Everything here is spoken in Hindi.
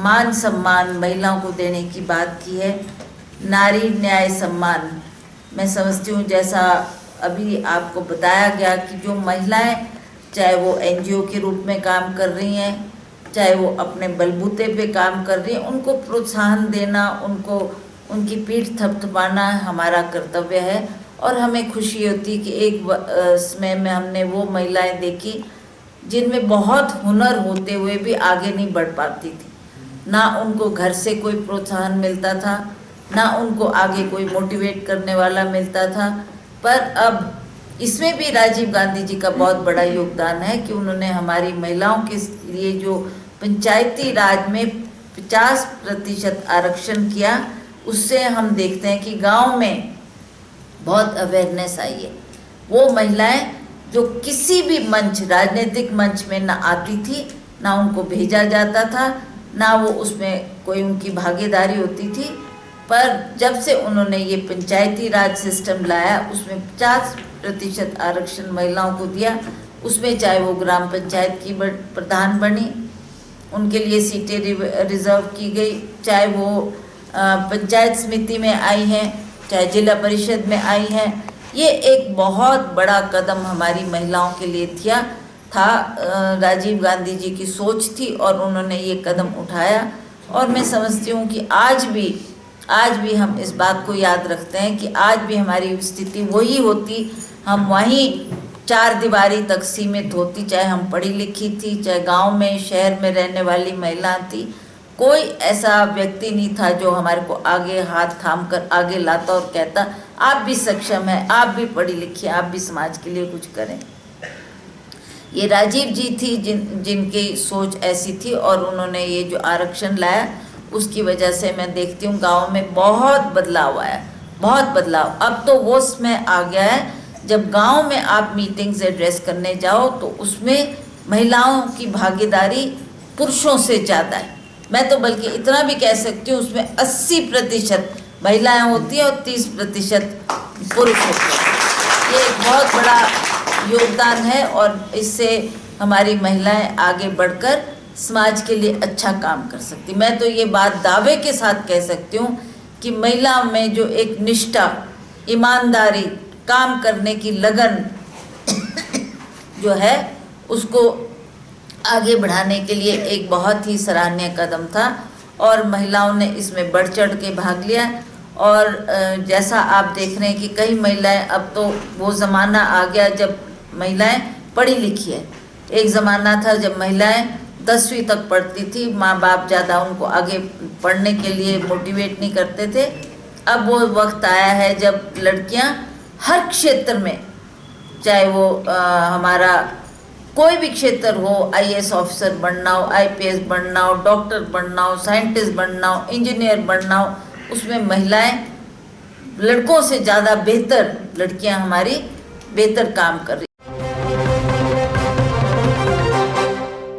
मान सम्मान महिलाओं को देने की बात की है। नारी न्याय सम्मान, मैं समझती हूँ जैसा अभी आपको बताया गया कि जो महिलाएं चाहे वो एनजीओ के रूप में काम कर रही हैं, चाहे वो अपने बलबूते पे काम कर रही हैं, उनको प्रोत्साहन देना, उनको उनकी पीठ थपथपाना हमारा कर्तव्य है। और हमें खुशी होती कि एक समय में हमने वो महिलाएं देखी जिनमें बहुत हुनर होते हुए भी आगे नहीं बढ़ पाती थी। ना उनको घर से कोई प्रोत्साहन मिलता था, ना उनको आगे कोई मोटिवेट करने वाला मिलता था। पर अब इसमें भी राजीव गांधी जी का बहुत बड़ा योगदान है कि उन्होंने हमारी महिलाओं के लिए जो पंचायती राज में 50% आरक्षण किया, उससे हम देखते हैं कि गांव में बहुत अवेयरनेस आई है। वो महिलाएं जो किसी भी मंच, राजनीतिक मंच में ना आती थी, ना उनको भेजा जाता था, ना वो उसमें कोई उनकी भागीदारी होती थी, पर जब से उन्होंने ये पंचायती राज सिस्टम लाया, उसमें 50% आरक्षण महिलाओं को दिया, उसमें चाहे वो ग्राम पंचायत की प्रधान बनी, उनके लिए सीटें रिजर्व की गई, चाहे वो पंचायत समिति में आई हैं, चाहे जिला परिषद में आई हैं। ये एक बहुत बड़ा कदम हमारी महिलाओं के लिए था। राजीव गांधी जी की सोच थी और उन्होंने ये कदम उठाया। और मैं समझती हूँ कि आज भी हम इस बात को याद रखते हैं कि आज भी हमारी स्थिति वही होती, हम वहीं 4 दीवारी तक सीमित होती, चाहे हम पढ़ी लिखी थी, चाहे गांव में शहर में रहने वाली महिला थी। कोई ऐसा व्यक्ति नहीं था जो हमारे को आगे हाथ थाम कर आगे लाता और कहता आप भी सक्षम हैं, आप भी पढ़ी लिखी, आप भी समाज के लिए कुछ करें। ये राजीव जी थी जिनकी सोच ऐसी थी और उन्होंने ये जो आरक्षण लाया, उसकी वजह से मैं देखती हूँ गाँव में बहुत बदलाव आया, बहुत बदलाव। अब तो वो समय आ गया है जब गांव में आप मीटिंग्स एड्रेस करने जाओ तो उसमें महिलाओं की भागीदारी पुरुषों से ज़्यादा है। मैं तो बल्कि इतना भी कह सकती हूँ उसमें 80% महिलाएं होती हैं और 30% पुरुष होते हैं। ये एक बहुत बड़ा योगदान है और इससे हमारी महिलाएं आगे बढ़कर समाज के लिए अच्छा काम कर सकती। मैं तो ये बात दावे के साथ कह सकती हूँ कि महिला में जो एक निष्ठा, ईमानदारी, काम करने की लगन जो है, उसको आगे बढ़ाने के लिए एक बहुत ही सराहनीय कदम था और महिलाओं ने इसमें बढ़ चढ़ के भाग लिया। और जैसा आप देख रहे हैं कि कई महिलाएं, अब तो वो ज़माना आ गया जब महिलाएं पढ़ी लिखी है। एक ज़माना था जब महिलाएं 10वीं तक पढ़ती थी, माँ बाप ज़्यादा उनको आगे पढ़ने के लिए मोटिवेट नहीं करते थे। अब वो वक्त आया है जब लड़कियां हर क्षेत्र में, चाहे वो हमारा कोई भी क्षेत्र हो, आईएएस ऑफिसर बनना हो, आईपीएस बनना हो, डॉक्टर बनना हो, साइंटिस्ट बनना हो, इंजीनियर बनना हो, उसमें महिलाएं लड़कों से ज़्यादा बेहतर, लड़कियां हमारी बेहतर काम कर रही।